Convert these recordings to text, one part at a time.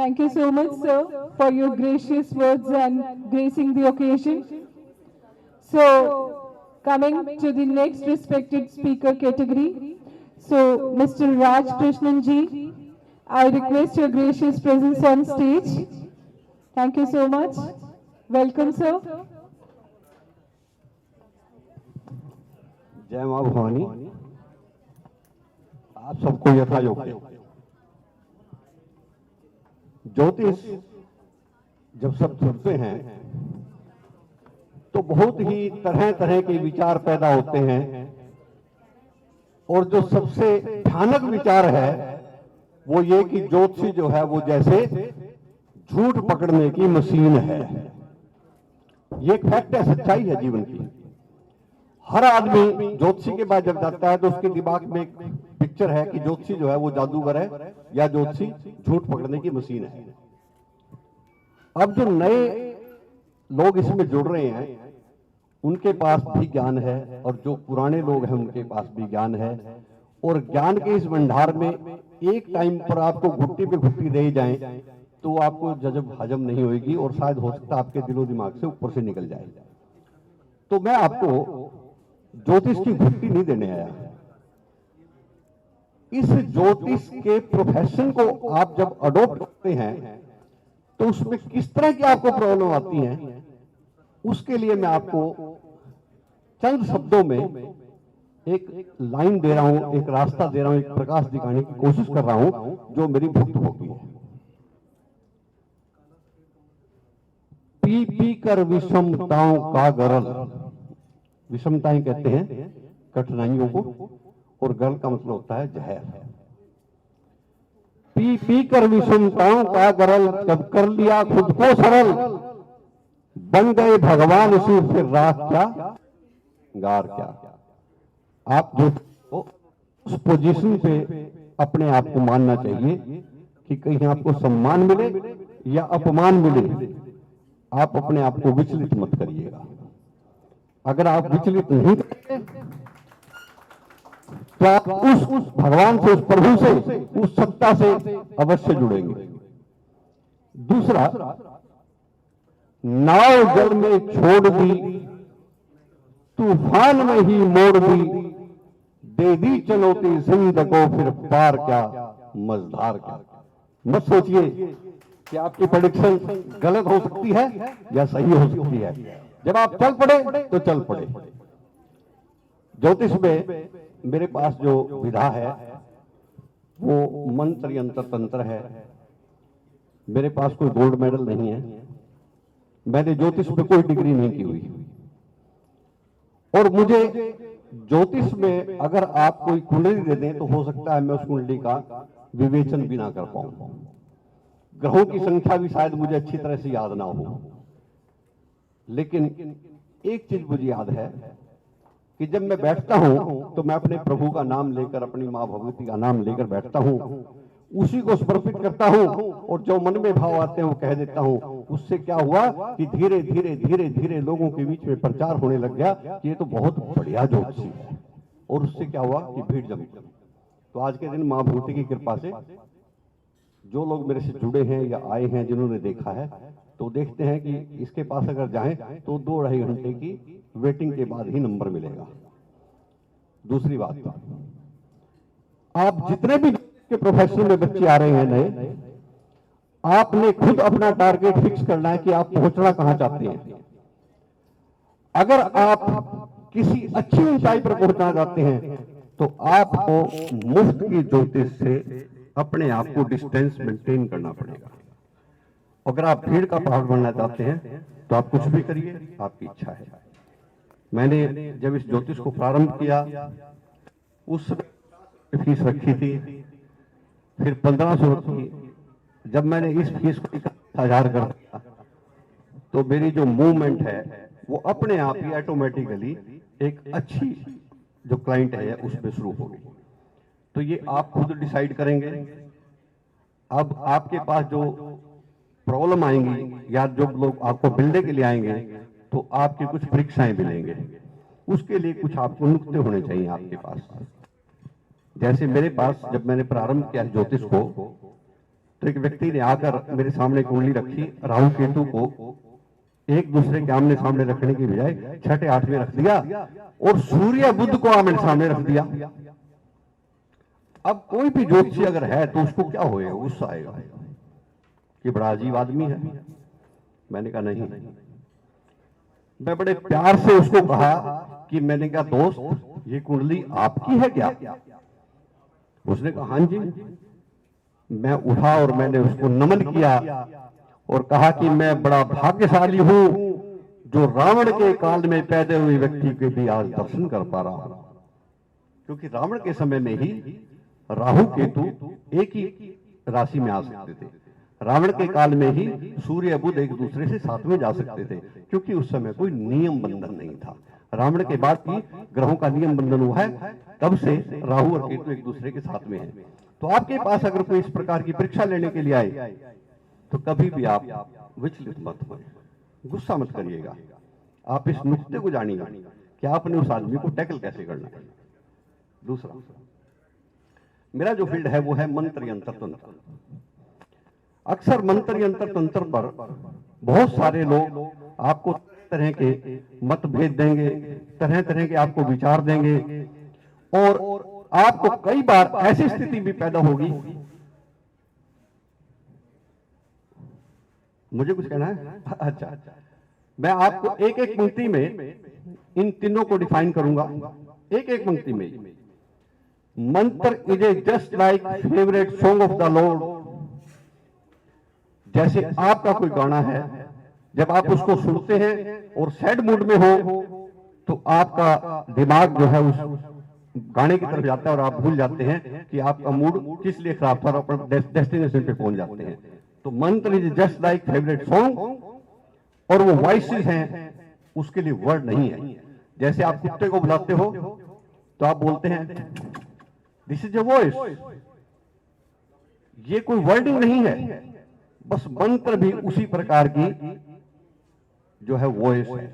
Thank you so much, sir, for your gracious words and gracing the occasion. So, coming to the next respected speaker category. So, Mr. Raj Krishnan ji, I request your gracious presence on stage. Thank you so much. Welcome, sir. जय मां भवानी। आप सबको यथा योग्य ज्योतिष जब सब सुनते हैं तो बहुत ही तरह तरह के विचार पैदा होते हैं, और जो सबसे भयानक विचार है वो ये कि ज्योतिषी जो है वो जैसे झूठ पकड़ने की मशीन है। ये एक फैक्ट है, सच्चाई है जीवन की। हर आदमी ज्योतिषी के पास जब जाता है तो उसके दिमाग में एक पिक्चर है कि ज्योतिषी जो है वो जादूगर है या ज्योतिषी झूठ पकड़ने की मशीन है। अब जो नए लोग इसमें जुड़ रहे हैं उनके पास भी ज्ञान है, और जो पुराने लोग हैं उनके पास भी ज्ञान है, और ज्ञान के इस भंडार में एक टाइम पर आपको घुट्टी पे घुट्टी दे जाएं तो आपको जजब हजम नहीं होगी, और शायद हो सकता है आपके दिलो दिमाग से ऊपर से निकल जाए। तो मैं आपको ज्योतिष की घुट्टी नहीं देने आया। इस ज्योतिष के प्रोफेशन को आप जब अडॉप्ट करते हैं तो उसमें किस तरह की आपको प्रॉब्लम आती है, उसके लिए मैं आपको चंद शब्दों में एक लाइन दे रहा हूं, एक रास्ता दे रहा हूं, एक प्रकाश दिखाने की कोशिश कर रहा हूं जो मेरी भुक्त होगी है। पी पी कर विषमताओं का गरल, विषमताएं कहते हैं कठिनाइयों को, और गल का मतलब होता है जहर। पी पी कर विषमताओं का गरल, जब कर लिया खुद को सरल, बन गए भगवान उसी, फिर राख क्या गार क्या। आप जो उस पोजीशन पे अपने आप को मानना चाहिए कि कहीं आपको सम्मान मिले या अपमान मिले, आप अपने आप को विचलित मत करिएगा। अगर आप विचलित नहीं करते तो आप उस भगवान से, उस प्रभु से, उस सत्ता से अवश्य जुड़ेंगे। दूसरा, नाव जल में छोड़ दी, तूफान में ही मोड़ दी, दे दी चुनौती जिंद को, फिर पार क्या मझधार क्या। मत सोचिए कि आपकी प्रेडिक्शन गलत हो सकती है या सही हो सकती है। जब आप चल पड़े तो चल पड़े। ज्योतिष में मेरे पास जो विधा है वो मंत्र यंत्र तंत्र है। मेरे पास कोई गोल्ड मेडल नहीं है, मैंने ज्योतिष में कोई डिग्री नहीं की हुई, और मुझे ज्योतिष में अगर आप कोई कुंडली दे दें तो हो सकता है मैं उस कुंडली का विवेचन भी ना कर पाऊं। ग्रहों की संख्या भी शायद मुझे अच्छी तरह से याद ना हो, लेकिन एक चीज मुझे याद है कि जब मैं बैठता हूं तो मैं अपने प्रभु का नाम लेकर, अपनी मां भगवती का नाम लेकर बैठता हूं, उसी को समर्पित करता हूं, और जो मन में भाव आते हैं वो कह देता हूं। उससे क्या हुआ कि धीरे धीरे धीरे धीरे लोगों के बीच में प्रचार होने लग गया कि ये तो बहुत बढ़िया ज्योतिषी है, और उससे क्या हुआ कि भीड़ जम गई। तो आज के दिन मां भगवती की कृपा से जो लोग मेरे से जुड़े हैं या आए हैं, जिन्होंने देखा है, तो देखते हैं कि इसके पास अगर जाएं तो 2-2.5 घंटे की वेटिंग के बाद ही नंबर मिलेगा। दूसरी बात, आप जितने भी के प्रोफेशन में बच्चे आ रहे हैं नए, आपने खुद अपना टारगेट फिक्स करना है कि आप पहुंचना कहां चाहते हैं। अगर आप किसी अच्छी ऊंचाई पर पहुंचना चाहते हैं तो आपको मुफ्त की ज्योतिष से अपने आप को डिस्टेंस मेंटेन करना पड़ेगा। अगर आप भीड़ का पहाड़ बनना चाहते हैं तो आप कुछ भी करिए, आपकी इच्छा है। मैंने जब इस ज्योतिष को प्रारंभ किया उस फीस रखी थी, फिर 1500 रखी। जब मैंने इस फीस को 1000 कर दिया तो मेरी जो मूवमेंट है वो अपने आप ही ऑटोमेटिकली एक अच्छी जो क्लाइंट है उसमें शुरू हो गई। तो ये आप खुद डिसाइड करेंगे। अब आपके पास जो प्रॉब्लम आएंगी या जो लोग आपको मिलने के लिए आएंगे तो आपकी कुछ परीक्षाएं भी लेंगे, उसके लिए कुछ आपको नुक्ते होने चाहिए आपके पास। जैसे मेरे पास जब मैंने प्रारंभ किया ज्योतिष को तो एक व्यक्ति ने आकर मेरे सामने कुंडली रखी, राहु केतु को एक दूसरे के आमने सामने रखने की बजाय छठे आठवें रख दिया और सूर्य बुध को आमने सामने रख दिया। अब कोई भी ज्योतिषी अगर है तो उसको क्या होएगा, गुस्सा आएगा कि बड़ा अजीब आदमी है। मैंने कहा नहीं, मैं बड़े प्यार से उसको कहा कि मैंने कहा दोस्त ये कुंडली आपकी है क्या? उसने कहा हाँ जी। मैं उठा और मैंने उसको नमन किया और कहा कि मैं बड़ा भाग्यशाली हूं जो रावण के काल में पैदा हुए व्यक्ति के भी आज दर्शन कर पा रहा हूं, क्योंकि रावण के समय में ही राहु केतु एक ही राशि में आ सकते थे। रावण के काल में ही सूर्य बुध एक दूसरे से साथ में जा सकते थे, क्योंकि उस समय कोई नियम बंधन नहीं था। रावण के बाद ही ग्रहों का नियम बंधन हुआ है, तब से राहु और केतु एक दूसरे के साथ में है। तो आपके पास अगर कोई इस प्रकार की परीक्षा लेने के लिए आए तो कभी भी आप विचलित मत हो, गुस्सा मत करिएगा। आप इस नुक्ते को जानिएगा कि आपने उस आदमी को टैकल कैसे करना है। दूसरा, मेरा जो फील्ड है वो है मंत्र यंत्र तंत्र। अक्सर मंत्र यंत्र तंत्र पर बहुत सारे लोग आपको तरह के मतभेद देंगे, तरह तरह के आपको विचार देंगे और आपको कई बार ऐसी स्थिति भी पैदा होगी। मुझे कुछ कहना है? अच्छा, मैं आपको एक एक पंक्ति में इन तीनों को डिफाइन करूंगा, एक एक पंक्ति में। मंत्र is a just like favourite song of the Lord. जैसे आपका कोई गाना है, जब आप उसको सुनते हैं और सैड मूड में हो तो आपका दिमाग जो है उस गाने की तरफ जाता है और आप भूल जाते हैं कि आपका मूड किस लिए खराब था और अपने डेस्टिनेशन पे पहुंच जाते हैं। तो मंत्र is just like favourite song, और वो वॉइसेस हैं, उसके लिए वर्ड नहीं है। जैसे आप कुत्ते को बुलाते हो तो आप बोलते हैं दिस इज ए वॉइस, ये कोई वर्डिंग नहीं है, बस मंत्र भी उसी प्रकार की जो है वॉइस है।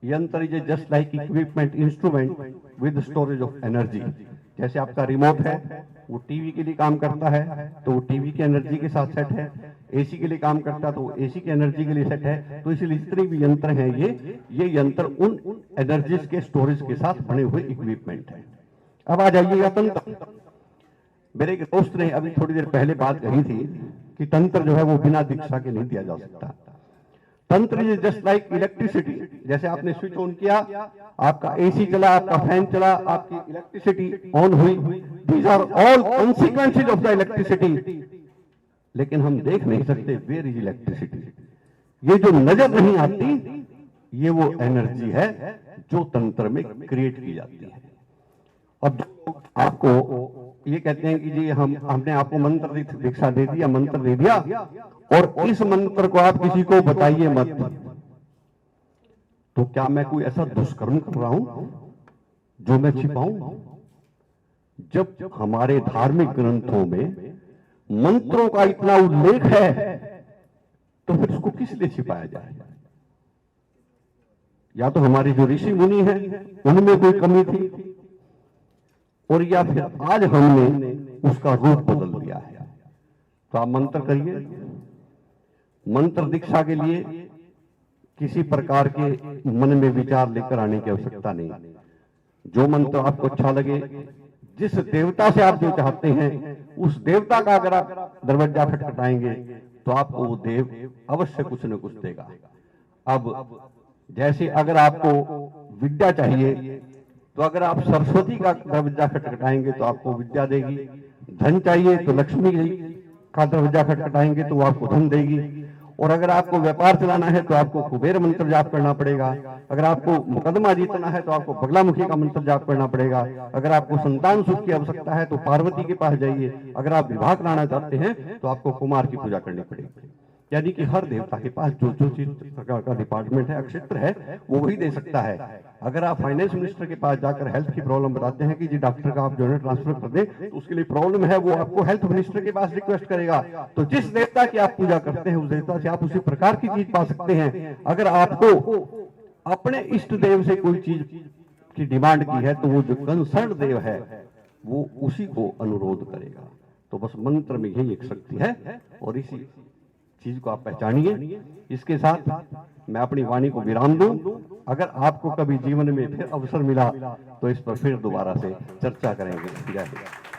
यंत्र is just like equipment instrument with storage of energy. जैसे आपका रिमोट है, वो टीवी के लिए काम करता है तो वो टीवी की एनर्जी के साथ सेट है, एसी के लिए काम करता है तो वो एसी की एनर्जी के लिए सेट है। तो इसलिए जितने भी यंत्र हैं ये यंत्र उन एनर्जीज के स्टोरेज के साथ बने हुए इक्विपमेंट है। अब आ जाइएगा तंत्र। मेरे एक दोस्त ने अभी थोड़ी देर पहले बात कही थी कि तंत्र जो है वो बिना दीक्षा के नहीं दिया जा सकता। तंत्र इज जस्ट लाइक इलेक्ट्रिसिटी। जैसे आपने स्विच ऑन किया, आपका एसी चला, आपका फैन चला, आपकी इलेक्ट्रिसिटी ऑन हुई, these are all consequences of the electricity. लेकिन हम देख नहीं सकते वेयर इज इलेक्ट्रिसिटी। ये जो नजर नहीं आती ये वो एनर्जी है जो तंत्र में क्रिएट की जाती है। अब आपको ये कहते हैं कि जी हमने आपको मंत्र दीक्षा दे दिया, मंत्र दे दिया और इस मंत्र को आप किसी को बताइए मत, तो क्या मैं कोई ऐसा दुष्कर्म कर रहा हूं जो मैं छिपाऊं? जब हमारे धार्मिक ग्रंथों में मंत्रों का इतना उल्लेख है तो फिर उसको किस लिए छिपाया जाए? या तो हमारी जो ऋषि मुनि हैं उनमें कोई कमी थी, और या फिर आज हमने उसका रूप बदल दिया है। तो आप मंत्र करिए। मंत्र दीक्षा के लिए किसी प्रकार के मन में विचार लेकर आने की आवश्यकता नहीं। जो मंत्र आपको अच्छा लगे, जिस देवता से आप जो चाहते हैं उस देवता का अगर आप दरवाजा खटखटाएंगे तो आपको वो देव अवश्य कुछ न कुछ देगा। अब जैसे अगर आपको विद्या चाहिए तो अगर आप सरस्वती का दरवाजा खटखटाएंगे तो आपको विद्या देगी। धन चाहिए तो लक्ष्मी का दरवाजा खटखटाएंगे तो वो आपको धन देगी। और अगर आपको व्यापार चलाना है तो आपको कुबेर मंत्र जाप करना पड़ेगा। अगर आपको मुकदमा जीतना है तो आपको बगलामुखी का मंत्र जाप करना पड़ेगा। अगर आपको संतान सुख की आवश्यकता है तो पार्वती के पास जाइए। अगर आप विवाह कराना चाहते हैं तो आपको कुमार की पूजा करनी पड़ेगी। यानी कि हर देवता के पास जो जो चीज प्रकार का डिपार्टमेंट है, क्षेत्र है, वो वही दे सकता है। अगर आप फाइनेंस मिनिस्टर के पास जाकर हेल्थ की प्रॉब्लम बताते हैं कि जी डॉक्टर का आप जो है ट्रांसफर कर दें, तो उसके लिए प्रॉब्लम है, वो आपको हेल्थ मिनिस्टर के पास रिक्वेस्ट करेगा। तो जिस देवता की आप पूजा करते हैं उस देवता से आप उसी प्रकार की चीज पा सकते हैं। अगर आपको अपने इष्ट देव से कोई चीज की डिमांड की है तो वो जो कंसर्न देव है वो उसी को अनुरोध करेगा। तो बस मंत्र में यही एक शक्ति है और इसी चीज को आप पहचानिए। इसके साथ मैं अपनी वाणी को विराम दूं। अगर आपको कभी जीवन में फिर अवसर मिला तो इस पर फिर दोबारा से चर्चा करेंगे। जय हिंद।